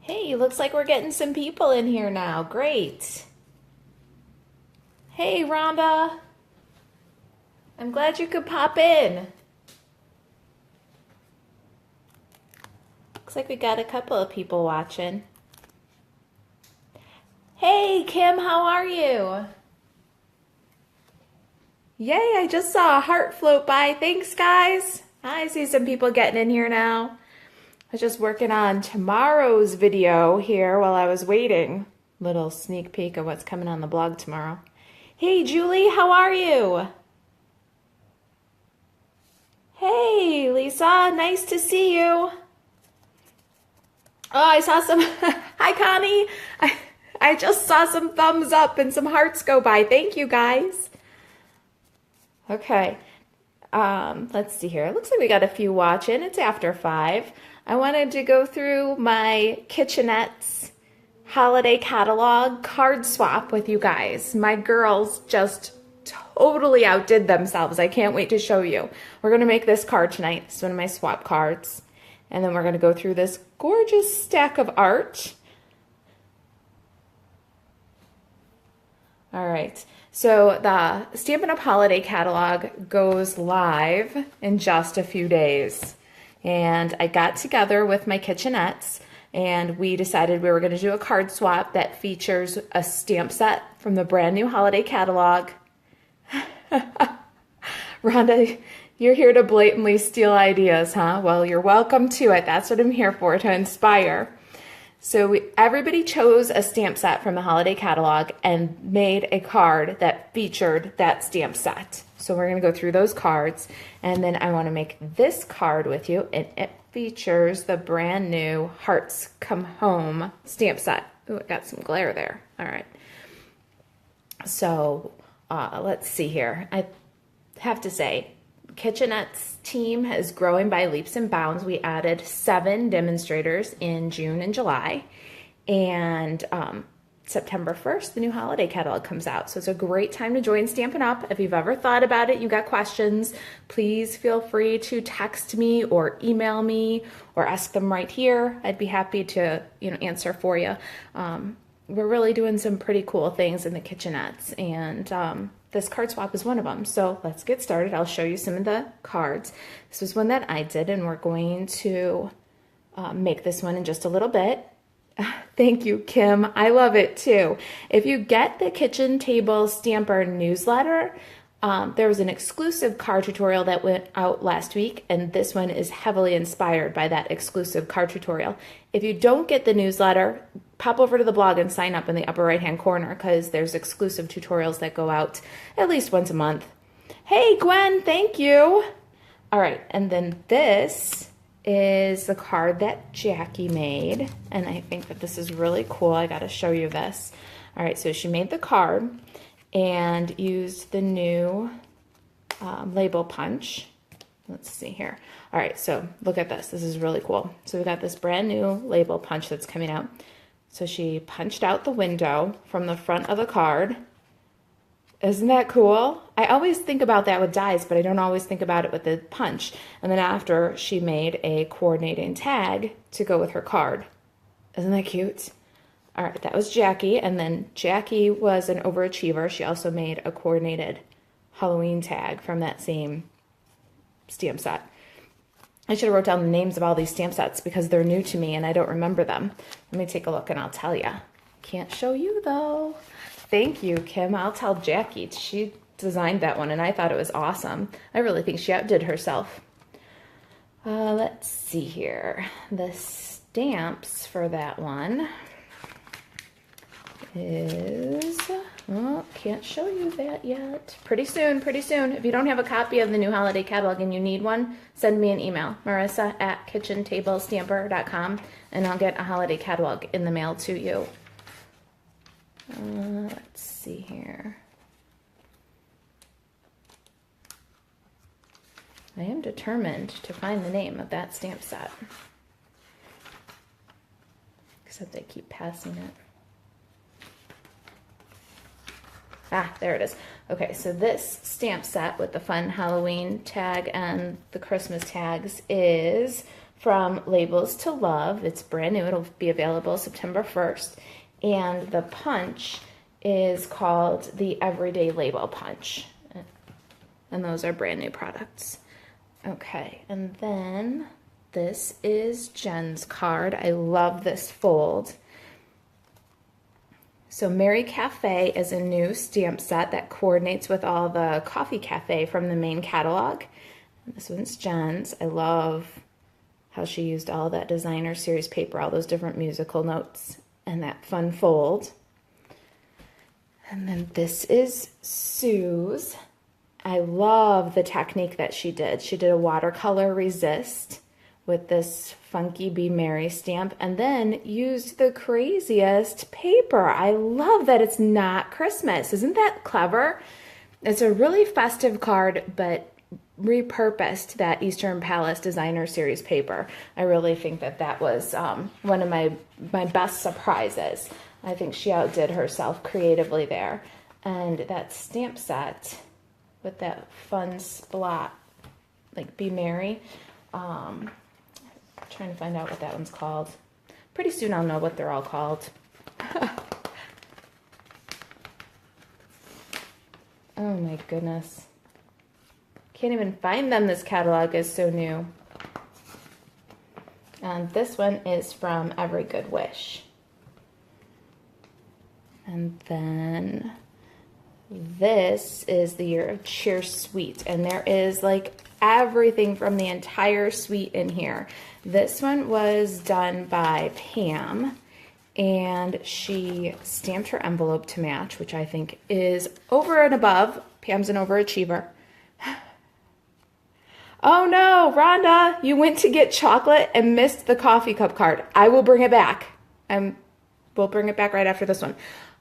Hey, looks like we're getting some people in here now. Great. Hey, Rhonda. I'm glad you could pop in. Looks like we got a couple of people watching. Hey, Kim, how are you? Yay, I just saw a heart float by. Thanks, guys. I see some people getting in here now. I was just working on tomorrow's video here while I was waiting. Little sneak peek of what's coming on the blog tomorrow. Hey, Julie, how are you? Hey, Lisa, nice to see you. Oh, I saw some, hi, Connie. I just saw some thumbs up and some hearts go by. Thank you, guys. Okay, let's see here. It looks like we got a few watching. It's after 5. I wanted to go through my Kitchenettes holiday catalog card swap with you guys. My girls just totally outdid themselves. I can't wait to show you. We're going to make this card tonight. It's one of my swap cards. And then we're going to go through this gorgeous stack of art. All right. So the Stampin' Up! Holiday Catalog goes live in just a few days. And I got together with my Kitchenettes and we decided we were going to do a card swap that features a stamp set from the brand new holiday catalog. Rhonda, you're here to blatantly steal ideas, huh? Well, you're welcome to it. That's what I'm here for, to inspire. So everybody chose a stamp set from the holiday catalog and made a card that featured that stamp set. So we're going to go through those cards, and then I want to make this card with you, and it features the brand new Hearts Come Home stamp set. Ooh, it got some glare there. All right. So let's see here. I have to say, Kitchenette's team is growing by leaps and bounds. We added 7 demonstrators in June and July, and September 1st, the new holiday catalog comes out. So it's a great time to join Stampin' Up! If you've ever thought about it, you got questions, please feel free to text me or email me or ask them right here. I'd be happy to answer for you. We're really doing some pretty cool things in the Kitchenettes, and this card swap is one of them. So let's get started. I'll show you some of the cards. This was one that I did, and we're going to make this one in just a little bit. Thank you, Kim. I love it too. If you get the Kitchen Table Stamper newsletter, there was an exclusive card tutorial that went out last week, and this one is heavily inspired by that exclusive card tutorial. If you don't get the newsletter, pop over to the blog and sign up in the upper right-hand corner, because there's exclusive tutorials that go out at least once a month. Hey, Gwen, thank you. All right, and then this is the card that Jackie made, and I think that this is really cool. I got to show you this. All right, so she made the card and used the new label punch. Let's see here. All right, so look at this. This is really cool. So we got this brand new label punch that's coming out. So she punched out the window from the front of the card. Isn't that cool? I always think about that with dies, but I don't always think about it with the punch. And then after, she made a coordinating tag to go with her card. Isn't that cute? All right, that was Jackie. And then Jackie was an overachiever. She also made a coordinated Halloween tag from that same stamp set. I should have wrote down the names of all these stamp sets because they're new to me and I don't remember them. Let me take a look and I'll tell you. Can't show you though. Thank you, Kim. I'll tell Jackie. She designed that one and I thought it was awesome. I really think she outdid herself. Let's see here. The stamps for that one is, oh, can't show you that yet. Pretty soon, pretty soon. If you don't have a copy of the new holiday catalog and you need one, send me an email, marisa@kitchentablestamper.com, and I'll get a holiday catalog in the mail to you. Let's see here. I am determined to find the name of that stamp set. Except I keep passing it. Ah, there it is. Okay, so this stamp set with the fun Halloween tag and the Christmas tags is from Labels to Love. It's brand new. It'll be available September 1st. And the punch is called the Everyday Label Punch. And those are brand new products. Okay, and then this is Jen's card. I love this fold. So Mary Cafe is a new stamp set that coordinates with all the Coffee Cafe from the main catalog. And this one's Jen's. I love how she used all that designer series paper, all those different musical notes, and that fun fold. And then this is Sue's. I love the technique that she did. She did a watercolor resist with this funky Be Merry stamp and then used the craziest paper. I love that it's not Christmas. Isn't that clever? It's a really festive card, but repurposed that Eastern Palace designer series paper. I really think that that was one of my best surprises. I think she outdid herself creatively there. And that stamp set with that fun splot, like Be Merry, trying to find out what that one's called. Pretty soon I'll know what they're all called. Oh my goodness. Can't even find them. This catalog is so new. And this one is from Every Good Wish. And then this is the Year of Cheer Suite. And there is like everything from the entire suite in here. This one was done by Pam, and she stamped her envelope to match, which I think is over and above. Pam's an overachiever. Oh no, Rhonda, you went to get chocolate and missed the coffee cup card. I will bring it back. We'll bring it back right after this one.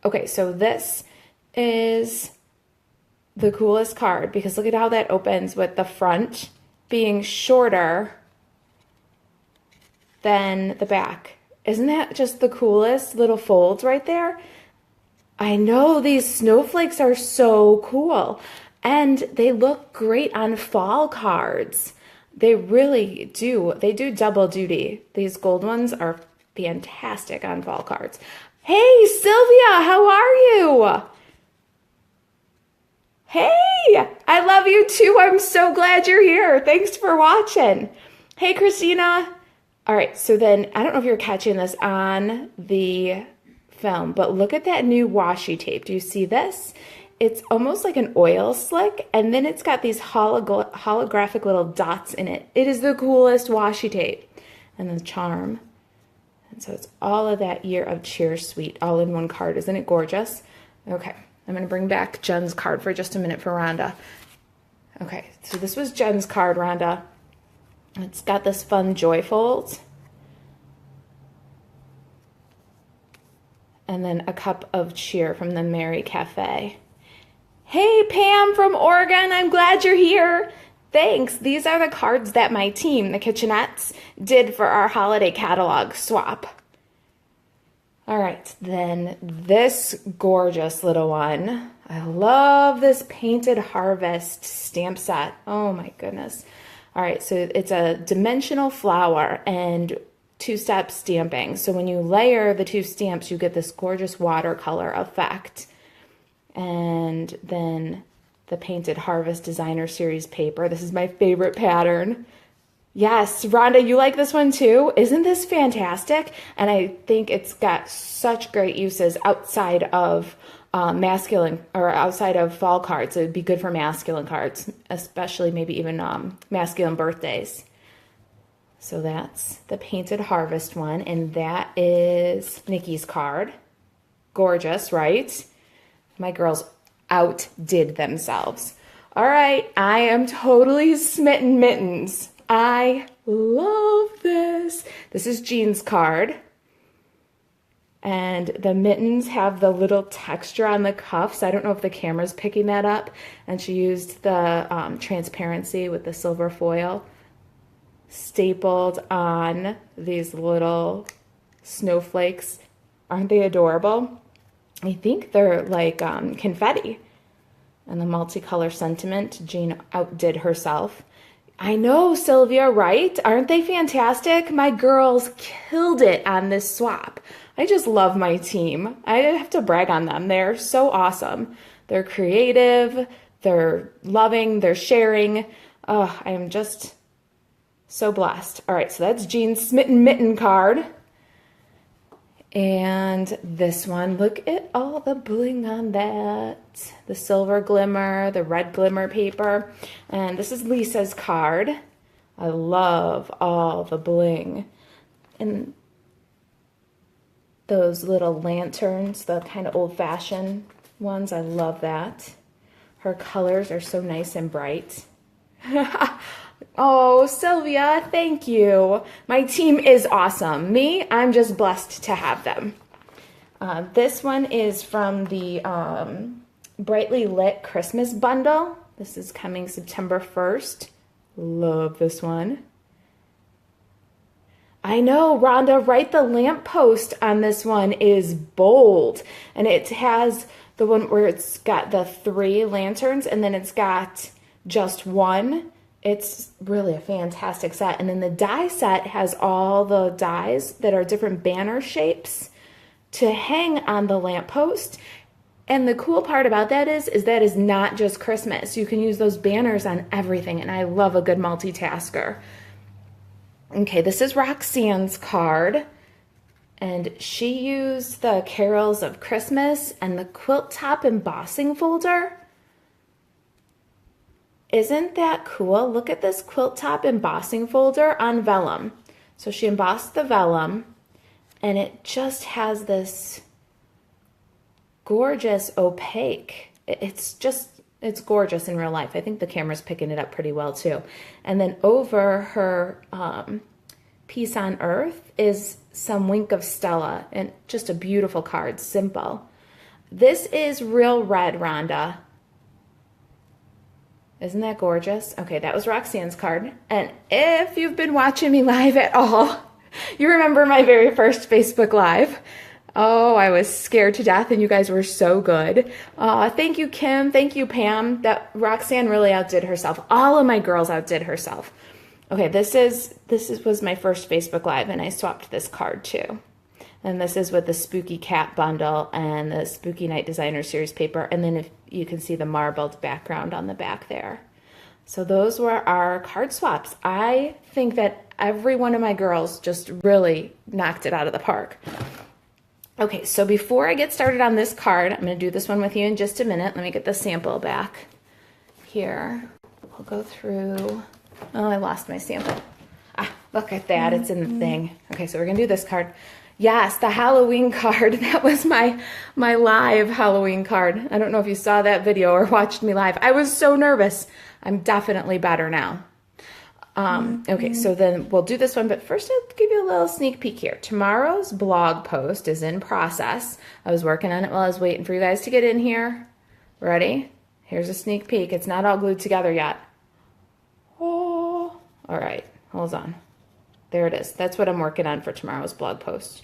Okay, so this is the coolest card because look at how that opens with the front being shorter than the back. Isn't that just the coolest little folds right there? I know, these snowflakes are so cool. And they look great on fall cards. They really do. They do double duty. These gold ones are fantastic on fall cards. Hey, Sylvia, how are you? Hey, I love you too. I'm so glad you're here. Thanks for watching. Hey, Christina. All right, so then I don't know if you're catching this on the film, but look at that new washi tape. Do you see this? It's almost like an oil slick, and then it's got these holographic little dots in it. It is the coolest washi tape. And the charm. And so it's all of that Year of Cheer suite all in one card. Isn't it gorgeous? Okay, I'm going to bring back Jen's card for just a minute for Rhonda. Okay, so this was Jen's card, Rhonda. It's got this fun joy fold. And then a cup of cheer from the Mary Cafe. Hey, Pam from Oregon, I'm glad you're here. Thanks. These are the cards that my team, the Kitchenettes, did for our holiday catalog swap. All right, then this gorgeous little one. I love this Painted Harvest stamp set. Oh my goodness. All right, so it's a dimensional flower and two-step stamping. So when you layer the two stamps, you get this gorgeous watercolor effect. And then the Painted Harvest Designer Series paper. This is my favorite pattern. Yes, Rhonda, you like this one too? Isn't this fantastic? And I think it's got such great uses outside of masculine or outside of fall cards. It would be good for masculine cards, especially maybe even masculine birthdays. So that's the Painted Harvest one, and that is Nikki's card. Gorgeous, right? My girls outdid themselves. All right, I am totally smitten mittens. I love this. This is Jean's card. And the mittens have the little texture on the cuffs. I don't know if the camera's picking that up. And she used the transparency with the silver foil stapled on these little snowflakes. Aren't they adorable? I think they're like confetti. And the multicolor sentiment, Jean outdid herself. I know, Sylvia, right? Aren't they fantastic? My girls killed it on this swap. I just love my team. I have to brag on them. They're so awesome. They're creative, they're loving, they're sharing. Oh, I am just so blessed. All right, so that's Jean's Smitten Mitten card. And this one, look at all the bling on that. The silver glimmer, the red glimmer paper. And this is Lisa's card. I love all the bling. And those little lanterns, the kind of old-fashioned ones, I love that. Her colors are so nice and bright. Oh, Sylvia, thank you. My team is awesome. Me, I'm just blessed to have them. This one is from the Brightly Lit Christmas Bundle. This is coming September 1st. Love this one. I know, Rhonda, right? The lamppost on this one is bold. And it has the one where it's got the 3 lanterns and then it's got just one. It's really a fantastic set. And then the die set has all the dies that are different banner shapes to hang on the lamppost. And the cool part about that is that is not just Christmas. You can use those banners on everything. And I love a good multitasker. Okay, this is Roxanne's card. And she used the Carols of Christmas and the quilt top embossing folder. Isn't that cool? Look at this quilt top embossing folder on vellum. So she embossed the vellum and it just has this gorgeous opaque. It's gorgeous in real life. I think the camera's picking it up pretty well too. And then over her Peace on Earth is some Wink of Stella and just a beautiful card, simple. This is Real Red, Rhonda. Isn't that gorgeous? Okay, that was Roxanne's card. And if you've been watching me live at all, you remember my very first Facebook Live. Oh, I was scared to death and you guys were so good. Thank you, Kim. Thank you, Pam. That Roxanne really outdid herself. All of my girls outdid herself. Okay, this was my first Facebook Live and I swapped this card too. And this is with the Spooky Cat bundle and the Spooky Night Designer Series paper. And then if you can see the marbled background on the back there. So those were our card swaps. I think that every one of my girls just really knocked it out of the park. Okay, so before I get started on this card, I'm going to do this one with you in just a minute. Let me get the sample back here. We'll go through. Oh, I lost my sample. Ah, look at that. It's in the thing. Okay, so we're going to do this card. Yes, the Halloween card. That was my live Halloween card. I don't know if you saw that video or watched me live. I was so nervous. I'm definitely better now. Okay, so then we'll do this one, but first I'll give you a little sneak peek here. Tomorrow's blog post is in process. I was working on it while I was waiting for you guys to get in here. Ready? Here's a sneak peek. It's not all glued together yet. Oh, all right, hold on. There it is. That's what I'm working on for tomorrow's blog post.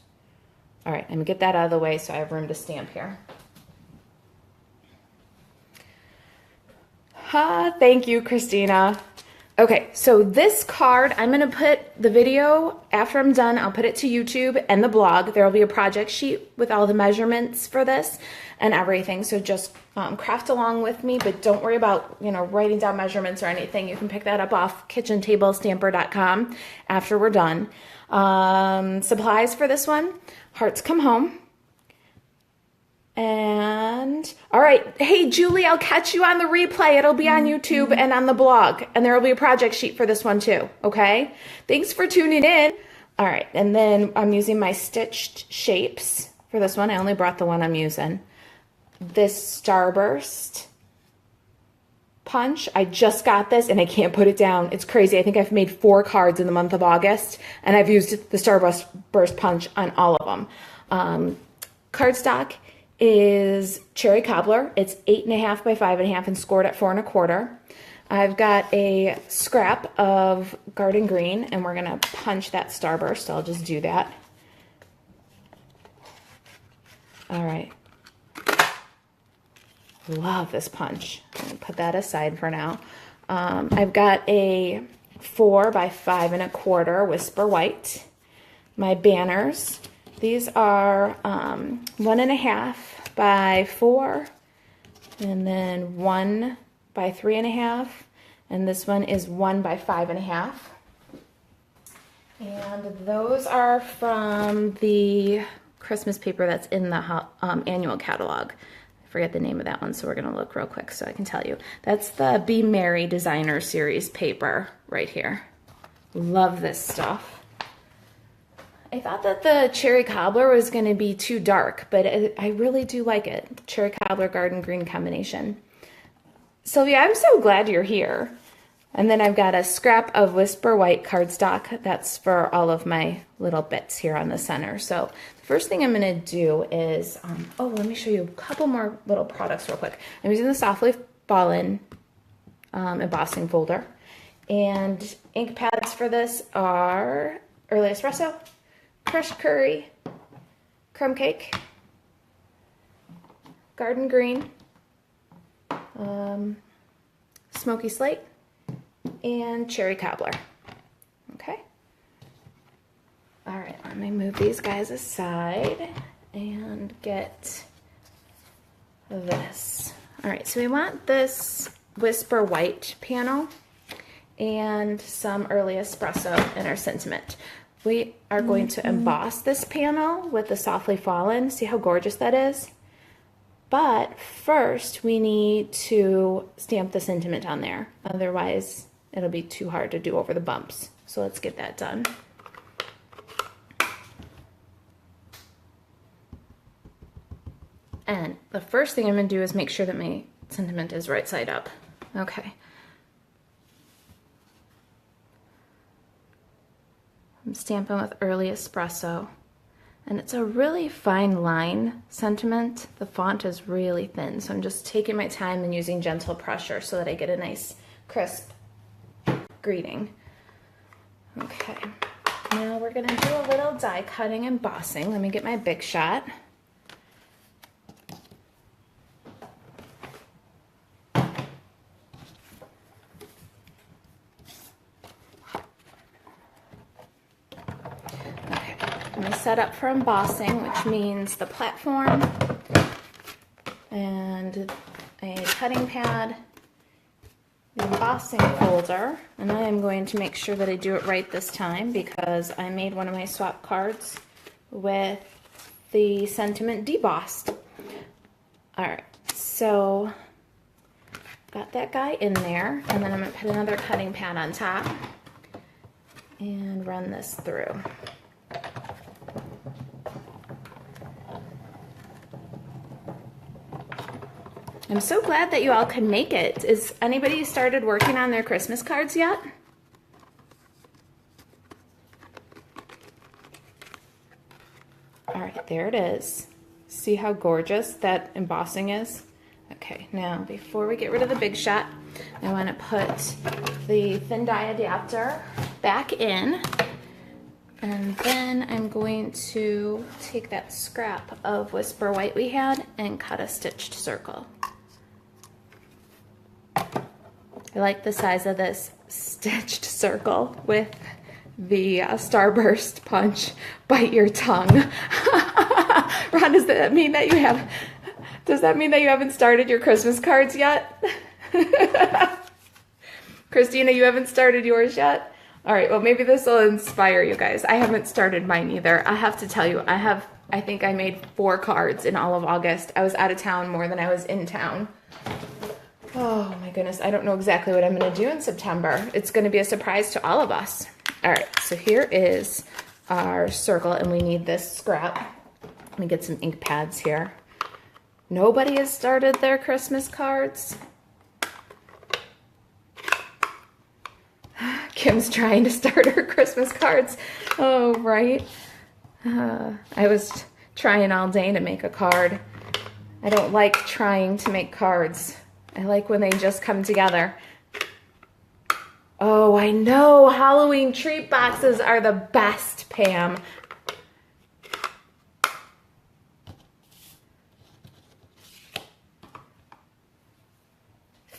All right, I'm gonna get that out of the way so I have room to stamp here. Thank you, Christina. Okay, so this card, I'm gonna put the video, after I'm done, I'll put it to YouTube and the blog. There will be a project sheet with all the measurements for this and everything. So just craft along with me, but don't worry about, writing down measurements or anything. You can pick that up off kitchentablestamper.com after we're done. Supplies for this one, Hearts Come Home. And, all right, hey, Julie, I'll catch you on the replay. It'll be on YouTube and on the blog. And there will be a project sheet for this one too, okay? Thanks for tuning in. All right, and then I'm using my stitched shapes for this one. I only brought the one I'm using. This Starburst punch, I just got this and I can't put it down. It's crazy. I think I've made 4 cards in the month of August and I've used the Starburst punch on all of them. Cardstock is Cherry Cobbler. It's 8.5 by 5.5 and scored at 4 1/4. I've got a scrap of Garden Green and we're gonna punch that Starburst. I'll just do that. All right. Love this punch. I'm gonna put that aside for now. I've got a 4 by 5 1/4 Whisper White. My banners, these are 1.5 by 4, and then 1 by 3.5, and this one is 1 by 5.5. And those are from the Christmas paper that's in the annual catalog. I forget the name of that one, so we're going to look real quick so I can tell you. That's the Be Merry Designer Series paper right here. Love this stuff. I thought that the Cherry Cobbler was going to be too dark, but I really do like it. Cherry Cobbler Garden Green combination. Sylvia, I'm so glad you're here. And then I've got a scrap of Whisper White cardstock. That's for all of my little bits here on the center. So the first thing I'm going to do is, let me show you a couple more little products real quick. I'm using the Softly Fallen embossing folder. And ink pads for this are Early Espresso, Crushed Curry, Crumb Cake, Garden Green, Smoky Slate, and Cherry Cobbler. Okay. All right, let me move these guys aside and get this. All right, so we want this Whisper White panel and some Early Espresso in our sentiment. We are going to emboss this panel with the Softly Fallen. See how gorgeous that is? But first we need to stamp the sentiment on there. Otherwise it'll be too hard to do over the bumps. So let's get that done. And the first thing I'm going to do is make sure that my sentiment is right side up. Okay. I'm stamping with Early Espresso. And it's a really fine line sentiment. The font is really thin, so I'm just taking my time and using gentle pressure so that I get a nice crisp greeting. Okay, now we're gonna do a little die cutting and embossing. Let me get my Big Shot. I'm set up for embossing, which means the platform and a cutting pad, the embossing folder, and I am going to make sure that I do it right this time because I made one of my swap cards with the sentiment debossed. All right, so got that guy in there, and then I'm going to put another cutting pad on top and run this through. I'm so glad that you all could make it. Is anybody started working on their Christmas cards yet? All right, there it is. See how gorgeous that embossing is? Okay, now before we get rid of the Big Shot, I want to put the thin die adapter back in. And then I'm going to take that scrap of Whisper White we had and cut a stitched circle. I like the size of this stitched circle with the Starburst punch. Bite your tongue. Ron, does that mean that you haven't started your Christmas cards yet? Christina, you haven't started yours yet? All right, well, maybe this will inspire you guys. I haven't started mine either. I have to tell you, I think I made 4 cards in all of August. I was out of town more than I was in town. Oh my goodness, I don't know exactly what I'm gonna do in September. It's gonna be a surprise to all of us. All right, so here is our circle and we need this scrap. Let me get some ink pads here. Nobody has started their Christmas cards. Kim's trying to start her Christmas cards. Oh, right. I was trying all day to make a card. I don't like trying to make cards. I like when they just come together. Oh, I know. Halloween treat boxes are the best, Pam.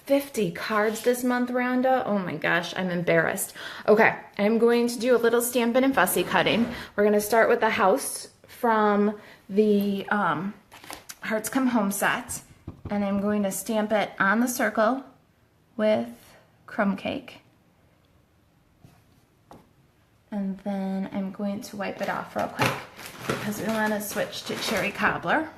50 cards this month, Rhonda. Oh my gosh, I'm embarrassed. Okay, I'm going to do a little Stampin' and Fussy cutting. We're going to start with the house from the Hearts Come Home set, and I'm going to stamp it on the circle with crumb cake. And then I'm going to wipe it off real quick because we want to switch to cherry cobbler.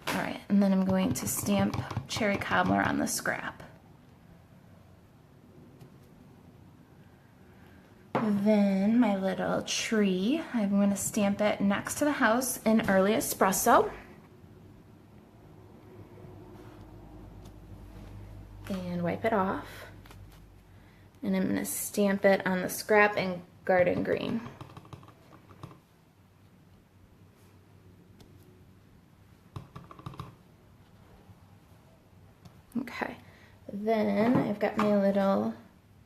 All right, and then I'm going to stamp cherry cobbler on the scrap. Then my little tree, I'm going to stamp it next to the house in Early Espresso. And wipe it off. And I'm going to stamp it on the scrap in Garden Green. Okay, then I've got my little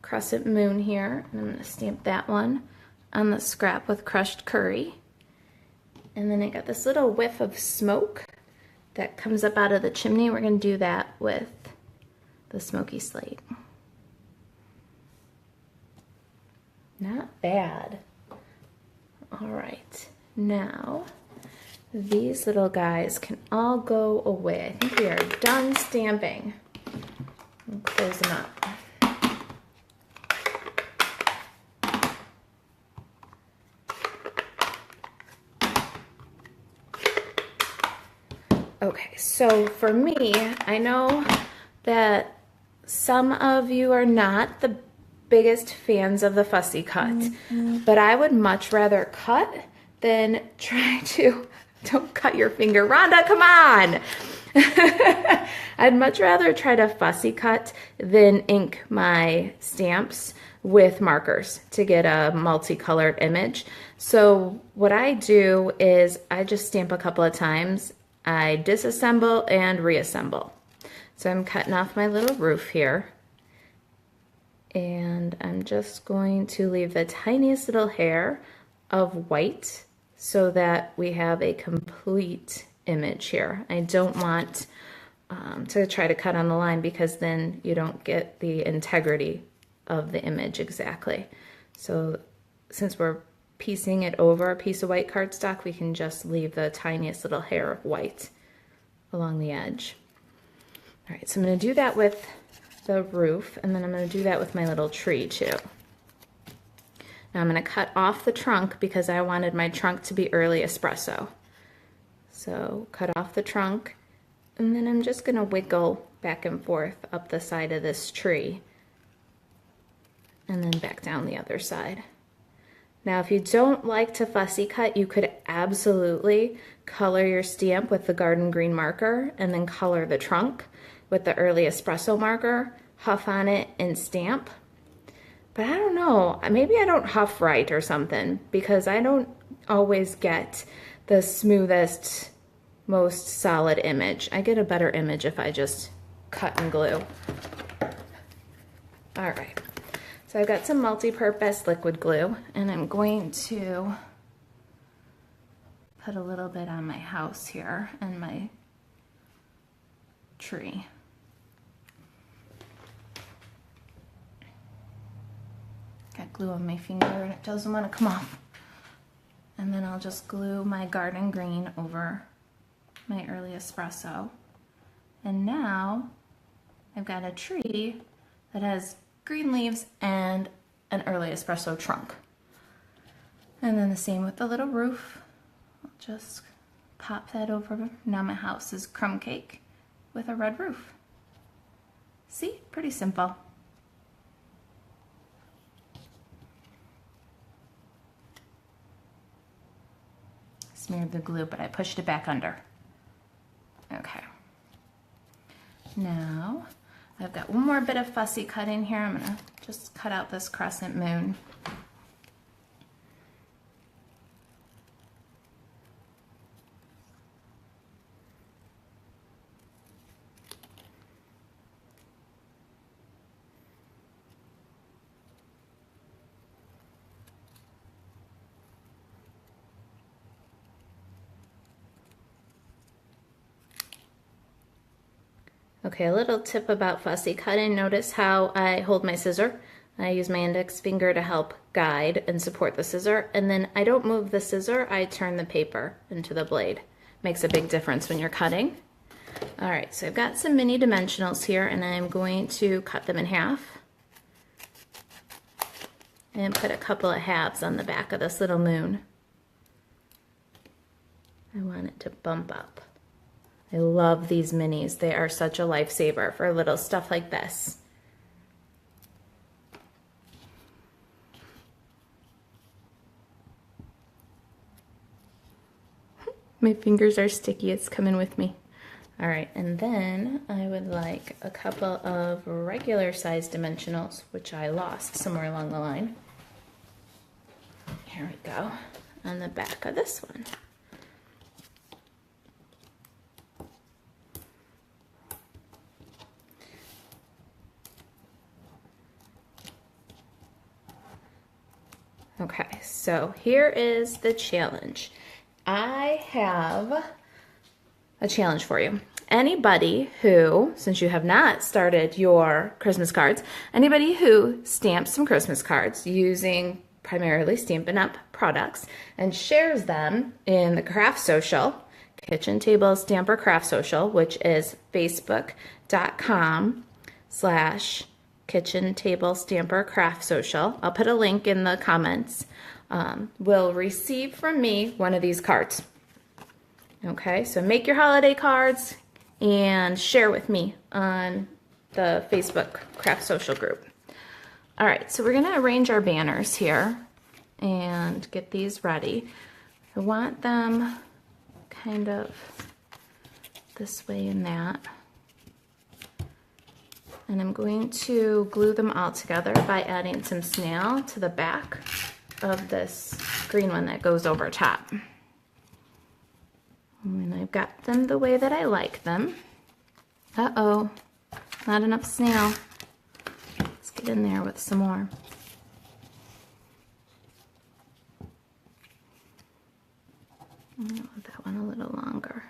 crescent moon here, and I'm going to stamp that one on the scrap with crushed curry. And then I got this little whiff of smoke that comes up out of the chimney. We're going to do that with the smoky slate. Not bad. All right, now these little guys can all go away. I think we are done stamping. I'll close them up. Okay, so for me, I know that some of you are not the biggest fans of the fussy cut, but I would much rather cut than try to, don't cut your finger, Rhonda, come on. I'd much rather try to fussy cut than ink my stamps with markers to get a multicolored image. So what I do is I just stamp a couple of times, I disassemble and reassemble. So I'm cutting off my little roof here, and I'm just going to leave the tiniest little hair of white so that we have a complete image here. I don't want to try to cut on the line because then you don't get the integrity of the image exactly. So since we're piecing it over a piece of white cardstock, we can just leave the tiniest little hair of white along the edge. All right, so I'm going to do that with the roof, and then I'm going to do that with my little tree too. Now I'm going to cut off the trunk because I wanted my trunk to be Early Espresso. So cut off the trunk, and then I'm just going to wiggle back and forth up the side of this tree and then back down the other side. Now if you don't like to fussy cut, you could absolutely color your stamp with the garden green marker and then color the trunk with the Early Espresso marker, huff on it and stamp. But I don't know, maybe I don't huff right or something because I don't always get the smoothest, most solid image. I get a better image if I just cut and glue. All right, so I've got some multi-purpose liquid glue, and I'm going to put a little bit on my house here and my tree. Got glue on my finger and it doesn't want to come off. And then I'll just glue my garden green over my Early Espresso. And now I've got a tree that has green leaves and an Early Espresso trunk. And then the same with the little roof. I'll just pop that over. Now my house is crumb cake with a red roof. See, pretty simple. Smeared the glue, but I pushed it back under. Okay. Now, I've got one more bit of fussy cut in here. I'm gonna just cut out this crescent moon. Okay, a little tip about fussy cutting. Notice how I hold my scissor. I use my index finger to help guide and support the scissor, and then I don't move the scissor, I turn the paper into the blade. Makes a big difference when you're cutting. All right, so I've got some mini dimensionals here, and I'm going to cut them in half and put a couple of halves on the back of this little moon. I want it to bump up. I love these minis. They are such a lifesaver for little stuff like this. My fingers are sticky, it's coming with me. All right, and then I would like a couple of regular size dimensionals, which I lost somewhere along the line. Here we go, on the back of this one. Okay, so here is the challenge. I have a challenge for you. Anybody who, since you have not started your Christmas cards, anybody who stamps some Christmas cards using primarily Stampin' Up products and shares them in the craft social, Kitchen Table Stamper Craft Social, which is facebook.com/Kitchen Table Stamper Craft Social. I'll put a link in the comments. Will receive from me one of these cards. Okay, so make your holiday cards and share with me on the Facebook Craft Social group. All right, so we're gonna arrange our banners here and get these ready. I want them kind of this way and that. And I'm going to glue them all together by adding some snail to the back of this green one that goes over top. And I've got them the way that I like them. Uh-oh, not enough snail. Let's get in there with some more. I'm gonna want that one a little longer.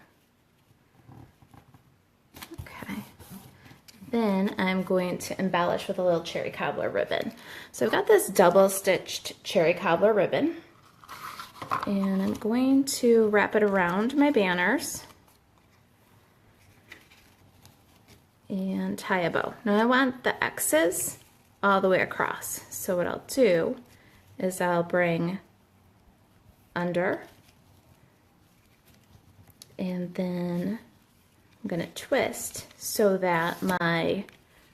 Okay. Then I'm going to embellish with a little cherry cobbler ribbon. So I've got this double stitched cherry cobbler ribbon, and I'm going to wrap it around my banners and tie a bow. Now I want the X's all the way across. So what I'll do is I'll bring under, and then I'm going to twist so that my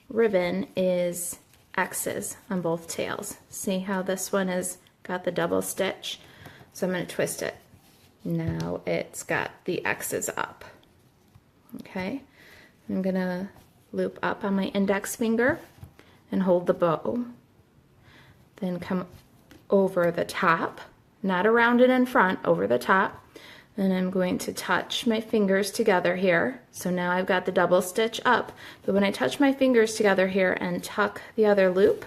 ribbon is X's on both tails. See how this one has got the double stitch? So I'm going to twist it. Now it's got the X's up. Okay, I'm going to loop up on my index finger and hold the bow. Then come over the top, not around it in front, over the top. Then I'm going to touch my fingers together here. So now I've got the double stitch up, but when I touch my fingers together here and tuck the other loop,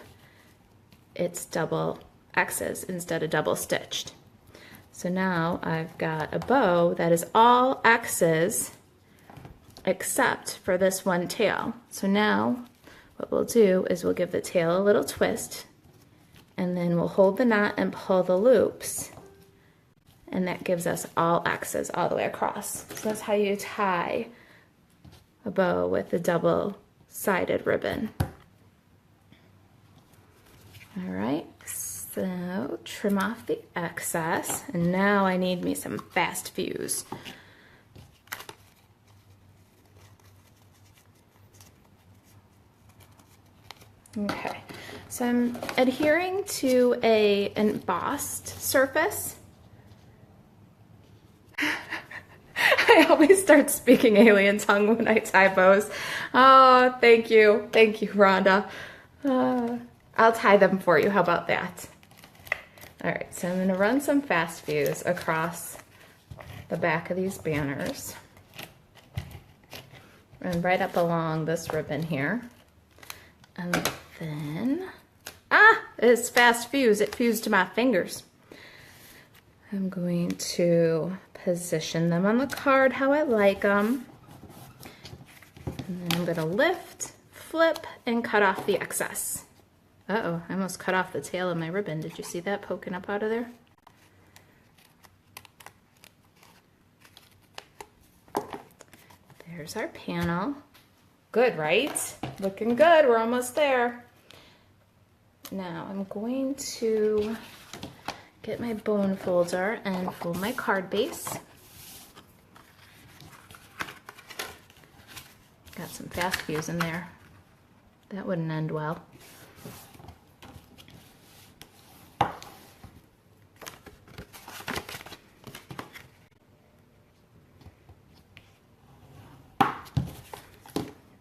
it's double X's instead of double stitched. So now I've got a bow that is all X's except for this one tail. So now what we'll do is we'll give the tail a little twist, and then we'll hold the knot and pull the loops. And that gives us all X's all the way across. So that's how you tie a bow with a double-sided ribbon. All right, so trim off the excess. And now I need me some fast fuse. Okay, so I'm adhering to an embossed surface. I always start speaking alien tongue when I tie bows. Oh, thank you, Rhonda. I'll tie them for you, how about that? All right, so I'm gonna run some fast fuse across the back of these banners and right up along this ribbon here. And then, it's fast fuse, it fused to my fingers. I'm going to position them on the card how I like them. And then I'm gonna lift, flip, and cut off the excess. Uh-oh, I almost cut off the tail of my ribbon. Did you see that poking up out of there? There's our panel. Good, right? Looking good, we're almost there. Now I'm going to get my bone folder and fold my card base. Got some fast views in there. That wouldn't end well.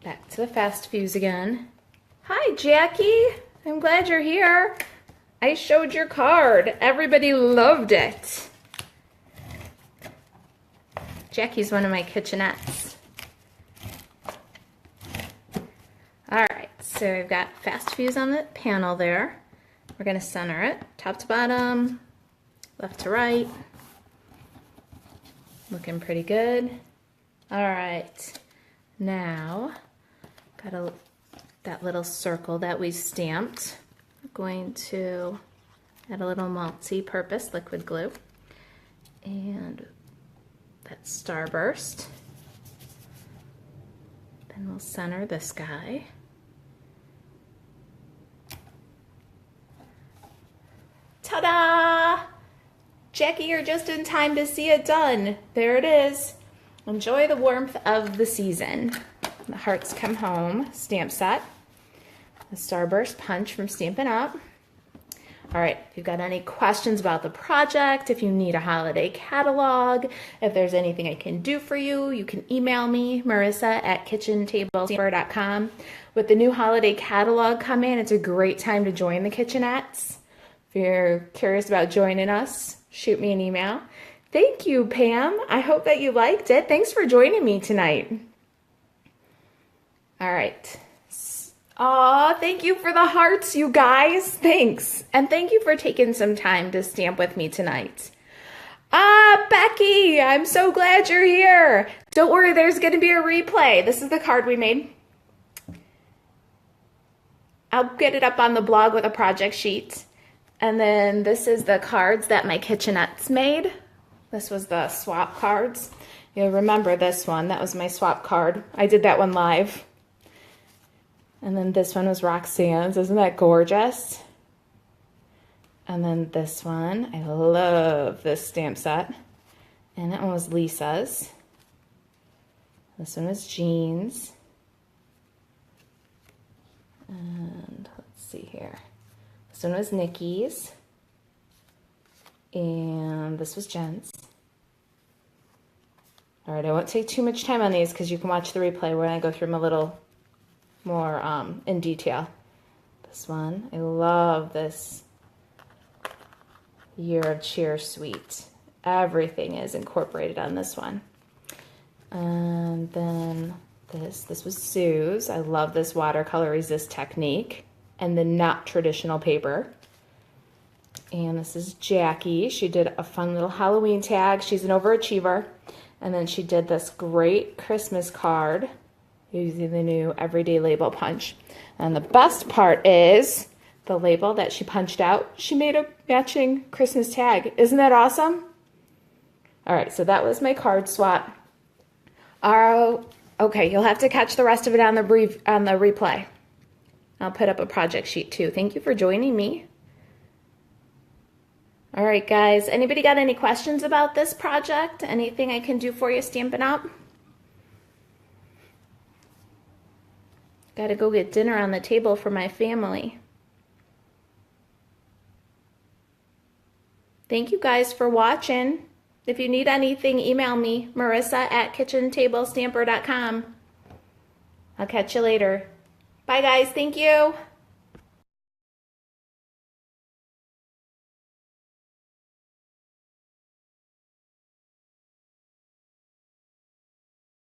Back to the fast views again. Hi, Jackie. I'm glad you're here. I showed your card. Everybody loved it. Jackie's one of my kitchenettes. All right, so I've got fast views on the panel there. We're gonna center it, top to bottom, left to right. Looking pretty good. All right, now, got that little circle that we stamped. I'm going to add a little multi-purpose liquid glue and that starburst. Then we'll center this guy. Ta-da! Jackie, you're just in time to see it done. There it is. Enjoy the warmth of the season. The Hearts Come Home stamp set. The Starburst Punch from Stampin' Up. All right, if you've got any questions about the project, if you need a holiday catalog, if there's anything I can do for you, you can email me, marisa@kitchentablestamper.com. With the new holiday catalog coming, it's a great time to join the Kitchenettes. If you're curious about joining us, shoot me an email. Thank you, Pam. I hope that you liked it. Thanks for joining me tonight. All right. Aw, thank you for the hearts, you guys. Thanks. And thank you for taking some time to stamp with me tonight. Ah, Becky, I'm so glad you're here. Don't worry, there's going to be a replay. This is the card we made. I'll get it up on the blog with a project sheet. And then this is the cards that my Kitchenettes made. This was the swap cards. You'll remember this one. That was my swap card. I did that one live. And then this one was Roxanne's. Isn't that gorgeous? And then this one, I love this stamp set. And that one was Lisa's. This one was Jean's. And let's see here. This one was Nikki's. And this was Jen's. All right, I won't take too much time on these because you can watch the replay where I go through them a little more in detail. This one, I love this Year of Cheer suite. Everything is incorporated on this one. And then this was Sue's. I love this watercolor resist technique and the not traditional paper. And this is Jackie. She did a fun little Halloween tag. She's an overachiever. And then she did this great Christmas card using the new Everyday Label Punch. And the best part is the label that she punched out, she made a matching Christmas tag. Isn't that awesome? All right, so that was my card swap. Okay, you'll have to catch the rest of it on the replay. I'll put up a project sheet too. Thank you for joining me. All right, guys, anybody got any questions about this project? Anything I can do for you, Stampin' Up? Got to go get dinner on the table for my family. Thank you guys for watching. If you need anything, email me, marisa@kitchentablestamper.com. I'll catch you later. Bye, guys. Thank you.